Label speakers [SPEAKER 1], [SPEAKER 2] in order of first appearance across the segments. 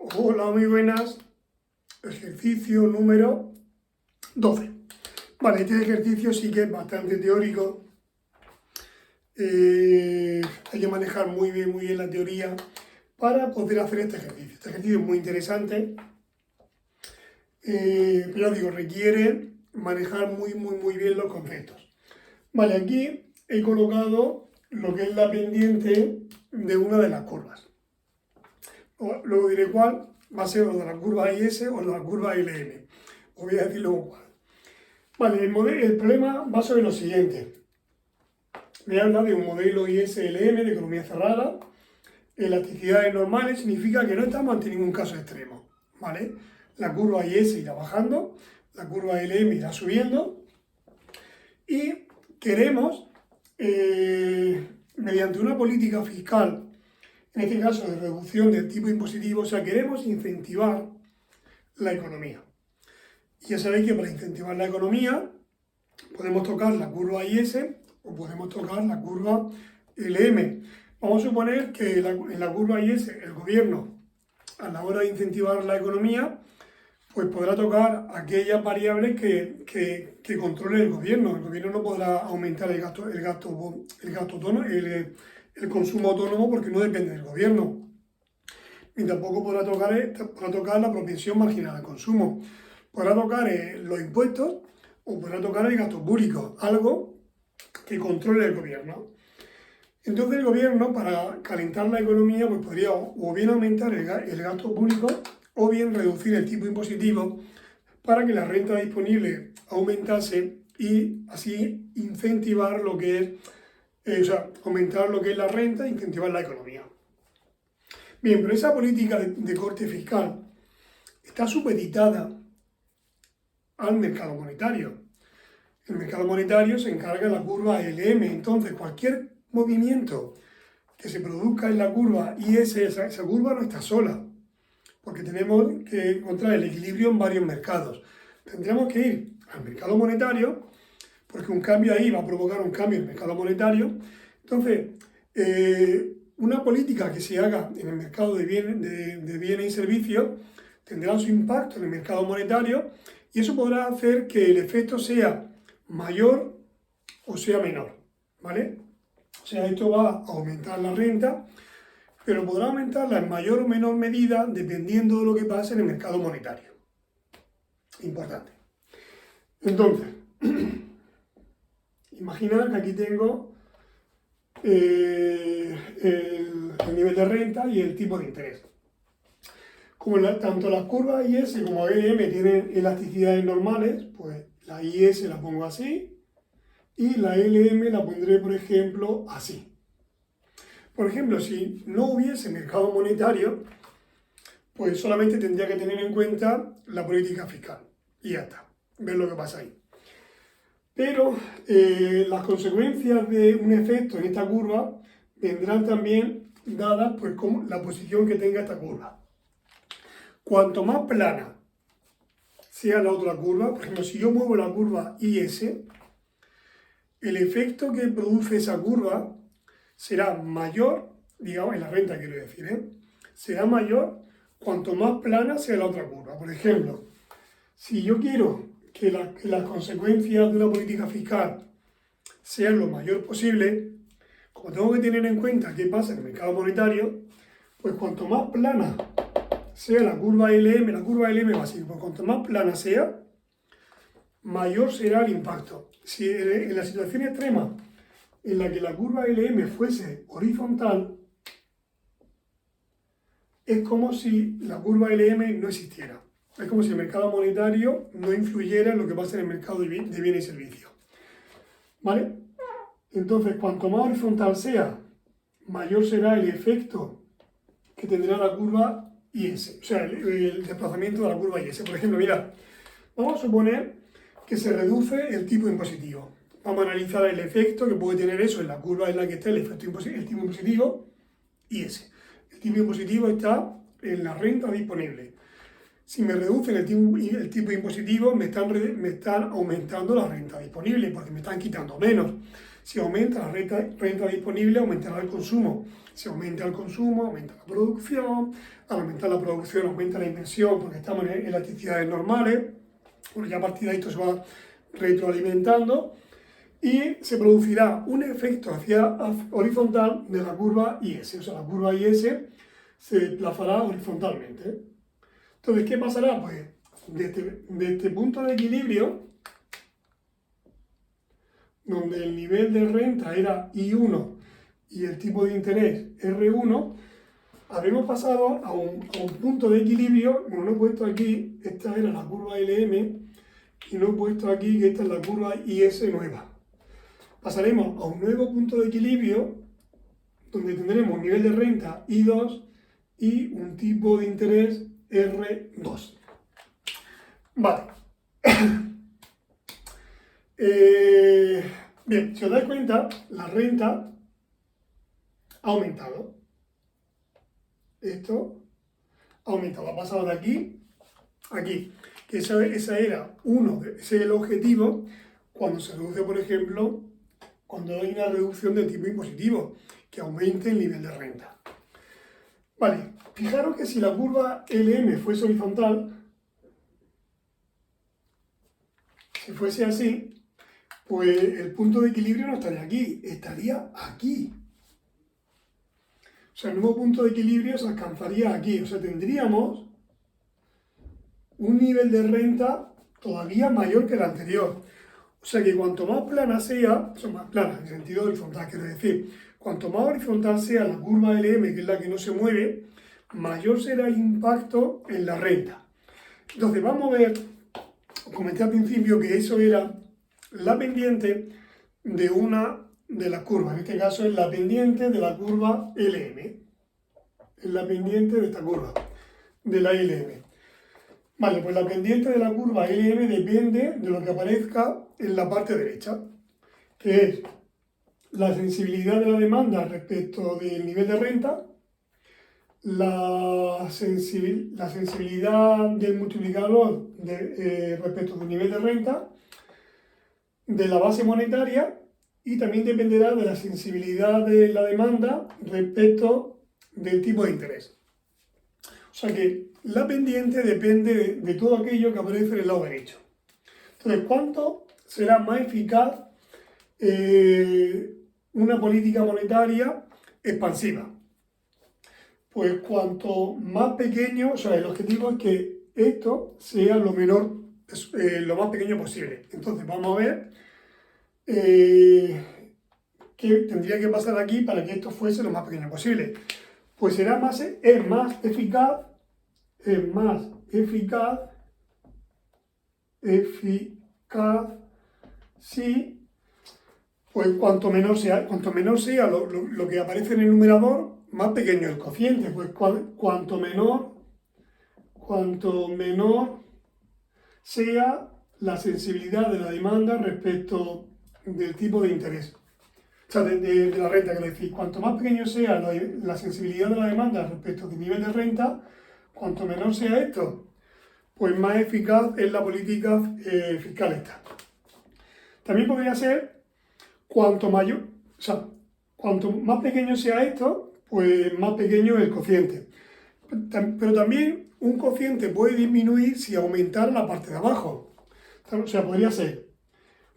[SPEAKER 1] Hola, muy buenas. Ejercicio número 12. Vale, este ejercicio sí que es bastante teórico. Hay que manejar muy bien la teoría para poder hacer este ejercicio. Este ejercicio es muy interesante, pero digo, requiere manejar muy bien los conceptos. Vale, aquí he colocado lo que es la pendiente de una de las curvas. Luego diré cuál va a ser o de la curva IS o de la curva LM. Os voy a decir luego cuál. Vale, el problema va sobre lo siguiente. Me habla de un modelo IS-LM de economía cerrada. Elasticidades normales significa que no estamos ante ningún caso extremo. ¿Vale? La curva IS irá bajando, la curva LM irá subiendo. Y queremos, mediante una política fiscal, en este caso de reducción del tipo impositivo, o sea, queremos incentivar la economía. Y ya sabéis que para incentivar la economía podemos tocar la curva IS o podemos tocar la curva LM. Vamos a suponer que en la curva IS el gobierno, a la hora de incentivar la economía, pues podrá tocar aquellas variables que controle el gobierno. El gobierno no podrá aumentar el consumo autónomo porque no depende del gobierno. Ni tampoco podrá tocar la propensión marginal al consumo. Podrá tocar los impuestos o podrá tocar el gasto público, algo que controle el gobierno. Entonces el gobierno, para calentar la economía, pues podría o bien aumentar el gasto público o bien reducir el tipo impositivo para que la renta disponible aumentase y así incentivar lo que es, aumentar lo que es la renta e incentivar la economía. Bien, pero esa política de corte fiscal está supeditada al mercado monetario. El mercado monetario se encarga de la curva LM, entonces cualquier movimiento que se produzca en la curva IS, esa curva no está sola, porque tenemos que encontrar el equilibrio en varios mercados. Tendríamos que ir al mercado monetario, porque un cambio ahí va a provocar un cambio en el mercado monetario. Entonces, una política que se haga en el mercado de bienes y servicios tendrá su impacto en el mercado monetario y eso podrá hacer que el efecto sea mayor o sea menor, ¿vale? O sea, esto va a aumentar la renta, pero podrá aumentarla en mayor o menor medida dependiendo de lo que pase en el mercado monetario. Importante. Entonces, imaginad que aquí tengo el nivel de renta y el tipo de interés. Como tanto las curvas IS como LM tienen elasticidades normales, pues la IS la pongo así y la LM la pondré, por ejemplo, así. Por ejemplo, si no hubiese mercado monetario, pues solamente tendría que tener en cuenta la política fiscal y ya está, ver lo que pasa ahí. Pero las consecuencias de un efecto en esta curva vendrán también dadas pues, con la posición que tenga esta curva. Cuanto más plana sea la otra curva, por ejemplo, si yo muevo la curva IS, el efecto que produce esa curva será mayor, digamos, en la renta quiero decir, será mayor cuanto más plana sea la otra curva. Por ejemplo, si yo quiero que las consecuencias de una política fiscal sean lo mayor posible, como tengo que tener en cuenta qué pasa en el mercado monetario, pues cuanto más plana sea la curva LM va así, pues cuanto más plana sea, mayor será el impacto. Si en la situación extrema en la que la curva LM fuese horizontal, es como si la curva LM no existiera. Es como si el mercado monetario no influyera en lo que pasa en el mercado de bienes y servicios. ¿Vale? Entonces, cuanto más horizontal sea, mayor será el efecto que tendrá la curva IS, o sea, el desplazamiento de la curva IS. Por ejemplo, mirad, vamos a suponer que se reduce el tipo impositivo. Vamos a analizar el efecto que puede tener eso en la curva en la que está el tipo impositivo IS. El tipo impositivo está en la renta disponible. Si me reducen el tipo impositivo, me están aumentando la renta disponible porque me están quitando menos. Si aumenta la renta disponible, aumentará el consumo. Si aumenta el consumo, aumenta la producción. Al aumentar la producción, aumenta la inversión, porque estamos en elasticidades normales. Bueno, ya a partir de ahí esto se va retroalimentando y se producirá un efecto hacia horizontal de la curva IS. O sea, la curva IS se desplazará horizontalmente. Entonces, ¿qué pasará? Pues de este punto de equilibrio, donde el nivel de renta era I1 y el tipo de interés R1, habremos pasado a un punto de equilibrio. Bueno, no he puesto aquí, esta era la curva LM, y no he puesto aquí que esta es la curva IS nueva. Pasaremos a un nuevo punto de equilibrio, donde tendremos un nivel de renta I2 y un tipo de interés R2. Vale. Bien, si os dais cuenta, la renta ha aumentado. Esto ha aumentado, ha pasado de aquí a aquí. Que ese era ese es el objetivo cuando se reduce, por ejemplo, cuando hay una reducción de tipo impositivo, que aumente el nivel de renta. Vale, fijaros que si la curva LM fuese horizontal, si fuese así, pues el punto de equilibrio no estaría aquí, estaría aquí. O sea, el nuevo punto de equilibrio se alcanzaría aquí. O sea, tendríamos un nivel de renta todavía mayor que el anterior. O sea que cuanto más plana sea, son más plana en sentido horizontal, quiero decir, cuanto más horizontal sea la curva LM, que es la que no se mueve, mayor será el impacto en la renta. Entonces vamos a ver, os comenté al principio que eso era la pendiente de una de las curvas, en este caso es la pendiente de la curva LM, es la pendiente de esta curva, de la LM. Vale, pues la pendiente de la curva LM depende de lo que aparezca en la parte derecha, que es la sensibilidad de la demanda respecto del nivel de renta, la sensibilidad del multiplicador respecto del nivel de renta, de la base monetaria, y también dependerá de la sensibilidad de la demanda respecto del tipo de interés. O sea que la pendiente depende de todo aquello que aparece en el lado derecho. Entonces, ¿cuánto será más eficaz una política monetaria expansiva? Pues cuanto más pequeño, o sea, el objetivo es que esto sea lo menor, lo más pequeño posible. Entonces, vamos a ver qué tendría que pasar aquí para que esto fuese lo más pequeño posible. Pues es más eficaz si, pues cuanto menor sea lo que aparece en el numerador, más pequeño el cociente. Pues cuanto menor sea la sensibilidad de la demanda respecto del tipo de interés. O sea, de la renta, que decir, cuanto más pequeño sea la sensibilidad de la demanda respecto del nivel de renta, cuanto menor sea esto, pues más eficaz es la política fiscal esta. También podría ser cuanto más pequeño sea esto, pues más pequeño es el cociente. Pero también un cociente puede disminuir si aumentara la parte de abajo. O sea, podría ser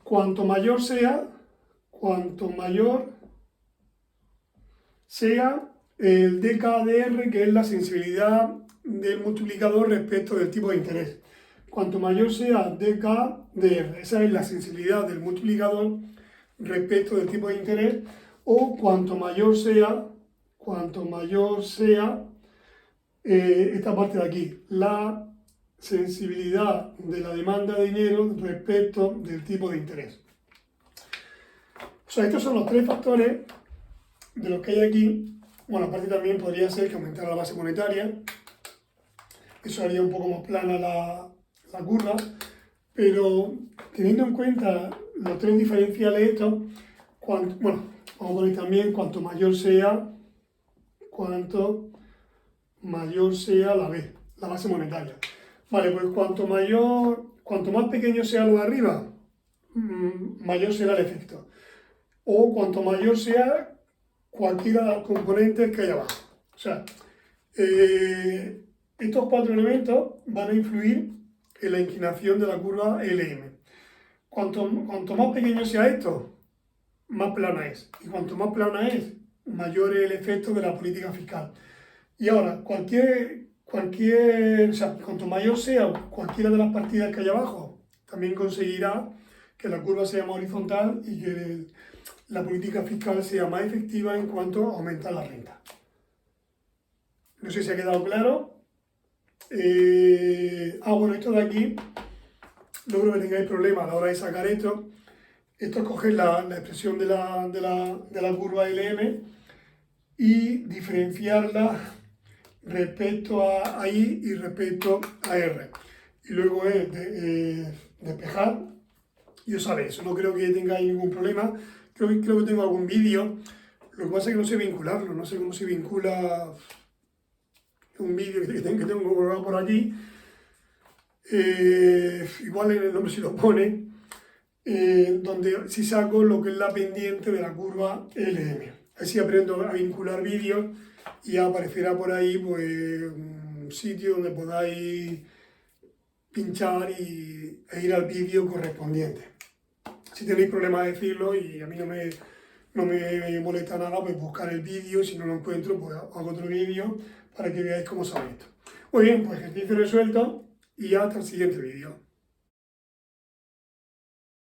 [SPEAKER 1] cuanto mayor sea el DKDR, que es la sensibilidad del multiplicador respecto del tipo de interés. Cuanto mayor sea DKDR, esa es la sensibilidad del multiplicador respecto del tipo de interés, o cuanto mayor sea esta parte de aquí, la sensibilidad de la demanda de dinero respecto del tipo de interés. O sea, estos son los tres factores de los que hay aquí. Bueno, aparte también podría ser que aumentara la base monetaria. Eso haría un poco más plana la curva. Pero teniendo en cuenta los tres diferenciales estos, bueno, vamos a poner también cuanto mayor sea la B, la base monetaria. Vale, pues cuanto más pequeño sea lo de arriba, mayor será el efecto. o cuanto mayor sea cualquiera de los componentes que hay abajo. O sea, estos 4 elementos van a influir en la inclinación de la curva LM. Cuanto más pequeño sea esto, más plana es. Y cuanto más plana es, mayor es el efecto de la política fiscal. Y ahora, o sea, cuanto mayor sea cualquiera de las partidas que hay abajo, también conseguirá que la curva sea más horizontal y que la política fiscal sea más efectiva en cuanto a aumentar la renta. No sé si ha quedado claro. Bueno, esto de aquí, no creo que tengáis problema a la hora de sacar esto. Esto es coger la expresión de la curva LM y diferenciarla respecto a I y respecto a R. Y luego es despejar y os sale eso. No creo que tengáis ningún problema. Creo que tengo algún vídeo. Lo que pasa es que no sé vincularlo. No sé cómo se vincula un vídeo que tengo colgado por aquí. Igual en el nombre si lo pone. Donde si saco lo que es la pendiente de la curva LM. Así aprendo a vincular vídeos y ya aparecerá por ahí pues, un sitio donde podáis pinchar e ir al vídeo correspondiente. Si tenéis problemas de decirlo y a mí no me molesta nada, pues buscar el vídeo, si no lo encuentro, pues hago otro vídeo para que veáis cómo sale esto. Muy bien, pues ejercicio resuelto y hasta el siguiente vídeo.